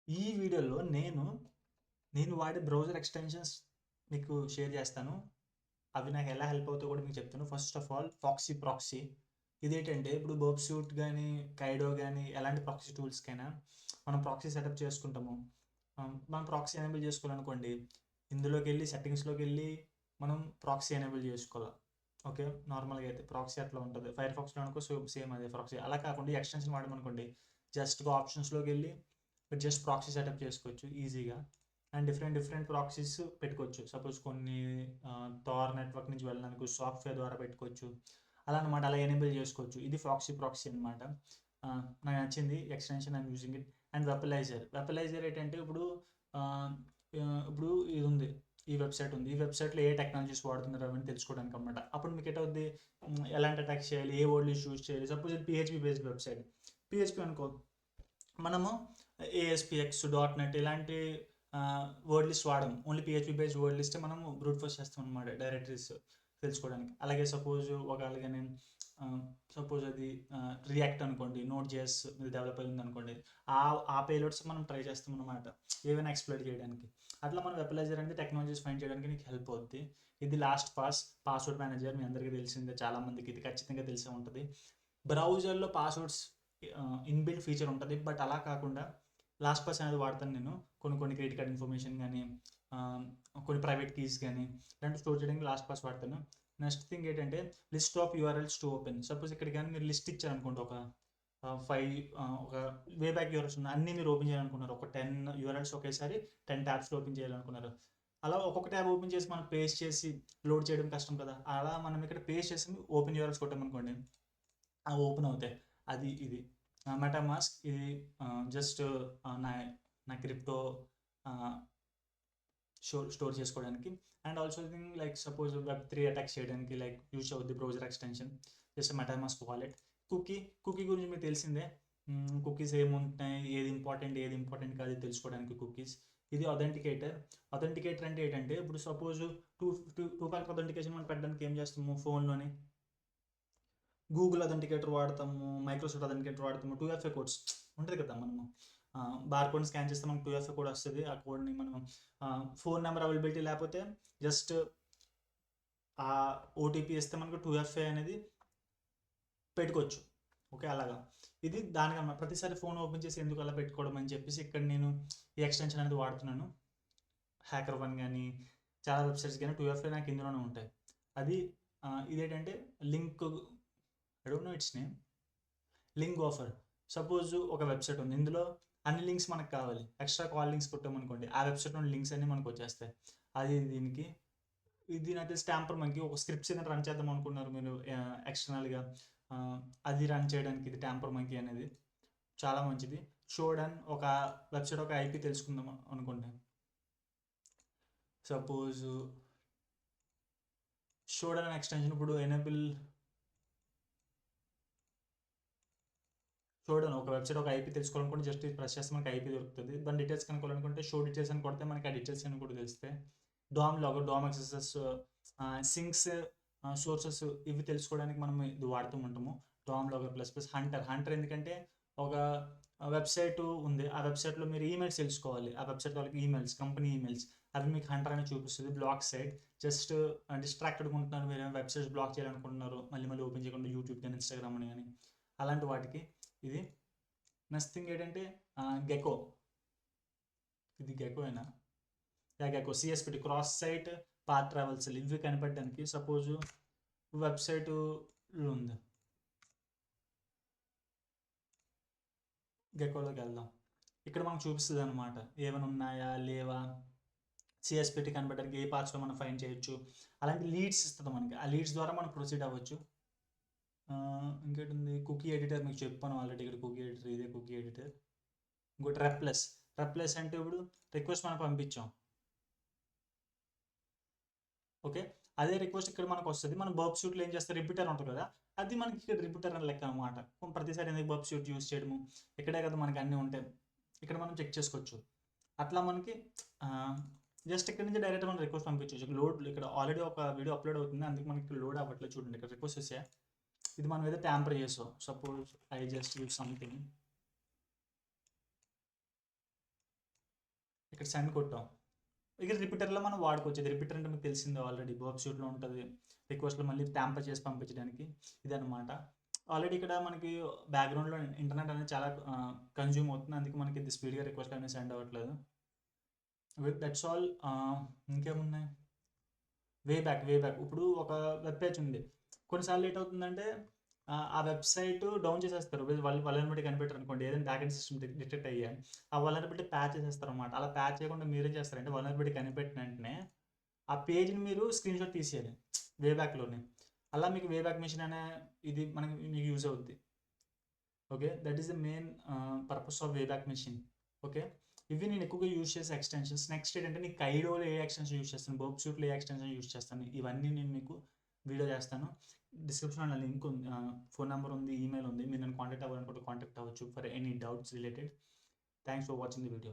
ఈ వీడియోలో నేను వాడే బ్రౌజర్ ఎక్స్టెన్షన్స్ మీకు షేర్ చేస్తాను. అవి నాకు ఎలా హెల్ప్ అవుతాయో కూడా మీకు చెప్తాను. First of all FoxyProxy. ఇదేంటంటే ఇప్పుడు బర్బ్ సూట్ గానీ, కైడో గానీ ఎలాంటి ప్రాక్సీ టూల్స్‌కైనా మనం ప్రాక్సీ సెటప్ చేసుకుంటాము. మనం ప్రాక్సీ ఎనేబుల్ చేసుకోవాలనుకోండి, ఇందులోకెళ్ళి సెట్టింగ్స్‌లోకెళ్ళి మనం ప్రాక్సీ ఎనేబుల్ చేసుకోవాల. ఓకే. నార్మల్‌గా అయితే ప్రాక్సీ అట్లా ఉంటది. ఫైర్‌ఫాక్స్‌లో అనుకో సేమ్ అదే ప్రాక్సీ. అలా కాకుండా ఈ ఎక్స్టెన్షన్ వాడామనుకోండి, జస్ట్‌గా ఆప్షన్స్‌లోకెళ్ళి జస్ట్ ప్రాక్సీ సెటప్ చేసుకోవచ్చు ఈజీగా. అండ్ డిఫరెంట్ డిఫరెంట్ ప్రాక్సీస్ పెట్టుకోవచ్చు. సపోజ్ కొన్ని థార్ నెట్వర్క్ నుంచి వెళ్ళడానికి సాఫ్ట్‌వేర్ ద్వారా పెట్టుకోవచ్చు. అలా అనమాట. అలా ఎనేబుల్ చేసుకోవచ్చు. ఇది ఫాక్సీ ప్రాక్సీ అనమాట. నాకు నచ్చింది extension I'm using it. And Wappalyzer ఏంటంటే ఆహ్, ఇప్పుడు ఇది ఉంది. ఈ వెబ్‌సైట్ ఉంది. ఈ వెబ్‌సైట్‌లో ఏ టెక్నాలజీస్ వాడుతున్నారు అవన్నీ తెలుసుకోవడానికి అనమాట. అప్పుడు మీకు ఎటవుద్ది, ఎలాంటి అటాక్స్ చేయాలి, ఏ వర్డ్‌లు యూజ్ చేయాలి. సపోజ్ ఇది పీహెచ్‌పీ బేస్డ్ వెబ్‌సైట్. పీహెచ్‌పీ అనుకో, మనము ఏఎస్పిఎక్స్, డాట్ నెట్ ఇలాంటి వర్డ్ లిస్ట్ వాడము. Only PHP based word list మనము బ్రూట్ ఫోర్స్ చేస్తాం అనమాట డైరెక్టరీస్ తెలుసుకోవడానికి. అలాగే అలాగే సపోజ్ అది రియాక్ట్ అనుకోండి, నోట్ జేఎస్ మీద డెవలప్ అయింది అనుకోండి, ఆ ఆ పేలోడ్స్ మనం ట్రై చేస్తాం అనమాట ఏవైనా ఎక్స్ప్లోర్ చేయడానికి. అట్లా మనం వెపలైజర్ అనేది టెక్నాలజీస్ ఫైండ్ చేయడానికి నీకు హెల్ప్ అవుద్ది. ఇది లాస్ట్ పాస్వర్డ్ మేనేజర్ మీ అందరికీ తెలిసిందే, చాలా మందికి ఇది ఖచ్చితంగా తెలిసే ఉంటుంది. బ్రౌజర్లో పాస్వర్డ్స్ ఇన్బిల్ట్ ఫీచర్ ఉంటుంది, బట్ అలా కాకుండా లాస్ట్ పాస్ అనేది వాడతాను నేను. కొన్ని క్రెడిట్ కార్డ్ ఇన్ఫర్మేషన్ కానీ, కొన్ని ప్రైవేట్ కీస్ కానీ ఇలాంటి స్టోర్ చేయడానికి లాస్ట్ పాస్ వాడతాను. నెక్స్ట్ థింగ్ ఏంటంటే list of URLs to open. Suppose ఇక్కడ కానీ మీరు లిస్ట్ ఇచ్చారనుకోండి, ఒక ఒక వే బ్యాక్ యూఆర్ఎల్స్ ఉన్నాయి, అన్నీ మీరు ఓపెన్ చేయాలనుకున్నారు, ఒక 10 యూఆర్ఎల్స్ ఒకేసారి 10 ట్యాబ్స్లో ఓపెన్ చేయాలనుకున్నారు. అలా ఒక్కొక్క ట్యాబ్ ఓపెన్ చేసి మనం పేస్ట్ చేసి లోడ్ చేయడం కష్టం కదా. అలా మనం ఇక్కడ పేస్ట్ చేసి ఓపెన్ యూఆర్ఎల్స్ కొట్టామనుకోండి, అవి ఓపెన్ అవుతాయి. అది ఇది మెటామాస్క్. ఇది జస్ట్ నా నా క్రిప్టో స్టోర్ చేసుకోవడానికి. And also thing like suppose వెబ్3 అటాక్స్ చేయడానికి లైక్ యూజ్ అవుద్ది browser extension, just MetaMask wallet. Cookie cookie గురించి మీకు తెలిసిందే. కుకీస్ ఏముంటున్నాయి, ఏది ఇంపార్టెంట్ కాదు తెలుసుకోవడానికి కుకీస్. ఇది అథెంటికేటర్ అంటే ఏంటంటే, ఇప్పుడు suppose two two factor authentication మనం పెట్టడానికి ఏం చేస్తాము, ఫోన్లోని గూగుల్ అథెంటికేటర్ వాడతాము, మైక్రోసాఫ్ట్ అథెంటికేటర్ వాడతాము, 2FA కోడ్స్ ఉంటుంది కదా. మనము బార్ కోడ్ని స్కాన్ చేస్తే మనకు 2FA కోడ్ వస్తుంది. ఆ కోడ్ని మనం ఫోన్ నెంబర్ అవైలబిలిటీ లేకపోతే జస్ట్ ఆ ఓటీపీ ఇస్తే మనకు 2FA అనేది పెట్టుకోవచ్చు. ఓకే. అలాగా ఇది దానికన్నా ప్రతిసారి ఫోన్ ఓపెన్ చేసి ఎందుకు అలా పెట్టుకోవడం అని చెప్పేసి ఇక్కడ నేను ఈ ఎక్స్టెన్షన్ అనేది వాడుతున్నాను. హ్యాకర్ వన్ కానీ చాలా వెబ్సైట్స్ కానీ 2FA నాకు ఇందులోనే ఉంటాయి. అది ఇదేంటంటే link, I don't know its name, link offer. Suppose ఒక వెబ్సైట్ ఉంది, ఇందులో అన్ని లింక్స్ మనకు కావాలి, ఎక్స్ట్రా కాల్ లింక్స్ కొట్టామనుకోండి, ఆ వెబ్సైట్ నుండి లింక్స్ అన్ని మనకు వచ్చేస్తాయి. అది దీనికి ఇది నాకు స్టాంపర్ మనకి ఒక స్క్రిప్ట్స్ ఏదైనా రన్ చేద్దాం అనుకున్నారు మీరు ఎక్స్టర్నల్గా, అది రన్ చేయడానికి ఇది ట్యాంపర్ మంకీ అనేది చాలా మంచిది. షోడన్ ఒక వెబ్సైట్ ఒక ఐపీ తెలుసుకుందాం అనుకోండి, సపోజ్ షోడన్ ఎక్స్టెన్షన్ ఇప్పుడు ఎనేబుల్ చూడండి, ఒక వెబ్సైట్ ఒక ఐపీ తెలుసుకోవాలనుకుంటే జస్ట్ ప్రెస్ చేస్తే మనకి ఐపీ దొరుకుతుంది. దాని డీటెయిల్స్ కనుక్కోవాలనుకుంటే షో డీటెయిల్స్ అని కొడితే మనకి ఆ డీటెయిల్స్ అని కూడా తెలుస్తాయి. డామ్ యాక్సెసెస్, సింక్స్, సోర్సెస్ ఇవి తెలుసుకోవడానికి మనం ఇది వాడుతూ ఉంటాము. DOM logger plus plus hunter ఎందుకంటే ఒక వెబ్సైట్ ఉంది, ఆ వెబ్సైట్లో మీరు ఈమెయిల్స్ తెలుసుకోవాలి, ఆ వెబ్సైట్ వాళ్ళకి ఈమెయిల్స్, కంపెనీ ఈమెయిల్స్, అవి మీకు హంటర్ అని చూపిస్తుంది. బ్లాక్ సైట్ జస్ట్ డిస్ట్రాక్టెడ్గా ఉంటున్నారు, మీరు వెబ్సైట్స్ బ్లాక్ చేయాలనుకుంటున్నారు, మళ్ళీ మళ్ళీ ఓపెన్ చేయకుండా యూట్యూబ్ కానీ ఇన్స్టాగ్రామ్ అని కానీ అలాంటి వాటికి ఇది. నెక్స్ట్ థింగ్ ఏంటంటే గెకో. ఇది గెకోనా? Gecko CSPT, cross site path travels, ఇవి కనిపెట్టడానికి. సపోజ్ వెబ్సైట్ ఉంది, గెకోలోకి వెళ్దాం. ఇక్కడ మనకు చూపిస్తుంది అనమాట ఏమైనా ఉన్నాయా లేవా, సిఎస్పిటి కనిపెట్టడానికి ఏ పార్ట్స్లో మనం ఫైన్ చేయొచ్చు, అలాంటి లీడ్స్ ఇస్తుంది మనకి. ఆ లీడ్స్ ద్వారా మనం ప్రొసీడ్ అవ్వచ్చు. ఇంకేటి ఉంది, కుకీ ఎడిటర్ మీకు చెప్పాను ఆల్రెడీ. ఇక్కడ కుకీ ఎడిటర్, ఇదే కుకీ ఎడిటర్. ఇంకోటి రెప్లెస్ అంటే ఇప్పుడు రిక్వెస్ట్ మనం పంపించాం, ఓకే. అదే రిక్వెస్ట్ ఇక్కడ మనకు వస్తుంది. మనం బర్బ్ షూట్లో ఏం చేస్తే రిపీటర్ ఉంటుంది కదా, అది మనకి ఇక్కడ రిపీటర్ అని లెక్క అనమాట. ప్రతిసారి ఎందుకు బర్బ్ షూట్ యూస్ చేయడము, ఇక్కడే కదా మనకి అన్నీ ఉంటాయి, ఇక్కడ మనం చెక్ చేసుకోవచ్చు. అట్లా మనకి జస్ట్ ఇక్కడ నుంచి డైరెక్ట్ మనం రిక్వెస్ట్ పంపించవచ్చు. ఇక్కడ ఆల్రెడీ ఒక వీడియో అప్లోడ్ అవుతుంది, అందుకు మనకి ఇక్కడ లోడ్ అవ్వట్లేదు. చూడండి, ఇక్కడ రిక్వెస్ట్ వస్తే ఇది మనం ఏదో ట్యాంపర్ చేసాం. Suppose I just use something, ఇక్కడ సెండ్ కొట్టాం. ఇక రిపీటర్లో మనం వాడుకోవచ్చు. ఇది రిపీటర్ అంటే మీకు తెలిసిందే ఆల్రెడీ బర్బ్ షూట్లో ఉంటుంది. రిక్వెస్ట్లో మళ్ళీ ట్యాంపర్ చేసి పంపించడానికి ఇదనమాట. ఆల్రెడీ ఇక్కడ మనకి బ్యాక్గ్రౌండ్లో ఇంటర్నెట్ అనేది చాలా కన్జ్యూమ్ అవుతుంది. అందుకే మనకి ఇది స్పీడ్గా రిక్వెస్ట్ అనేది సెండ్ అవ్వట్లేదు. That's all. ఇంకేమున్నాయి? వే బ్యాక్ ఇప్పుడు ఒక వెబ్ పేజ్ ఉంది. కొన్నిసార్లు లేట్ అవుతుందంటే ఆ వెబ్సైట్ డౌన్ చేసేస్తారు. వాళ్ళని బట్టి కనిపెట్టారు అనుకోండి, ఏదైనా బ్యాకెండ్ సిస్టమ్ డిటెక్ట్ అయ్యాయి, ఆ వాళ్ళని బట్టి ప్యాచ్ చేసేస్తారు అనమాట. అలా ప్యాచ్ చేయకుండా మీరేం చేస్తారంటే వాళ్ళని బట్టి కనిపెట్టిన వెంటనే ఆ పేజ్ని మీరు స్క్రీన్ షాట్ తీసేయాలి వే బ్యాక్లోనే. అలా మీకు వే బ్యాక్ మెషిన్ అనే ఇది మీకు యూజ్ అవుద్ది. Okay, that is the main purpose of way back machine. Okay, ఇవి నేను ఎక్కువగా యూజ్ చేసే ఎక్స్టెన్షన్స్. నెక్స్ట్ ఏంటంటే నీకు కైడోలో ఏ ఎక్స్టెన్షన్ యూజ్ చేస్తాను, బర్బ్ షూట్లో ఏ ఎక్స్టెన్షన్ యూజ్ చేస్తాను, ఇవన్నీ నేను మీకు వీడియో చేస్తాను. డిస్క్రిప్షన్లో లింక్ ఉంది, ఫోన్ నెంబర్ ఉంది, ఈమెయిల్ ఉంది. మీరు నన్ను కాంటాక్ట్ అవ్వాలనుకుంటే కాంటాక్ట్ అవ్వచ్చు for any doubts related. Thanks for watching the video.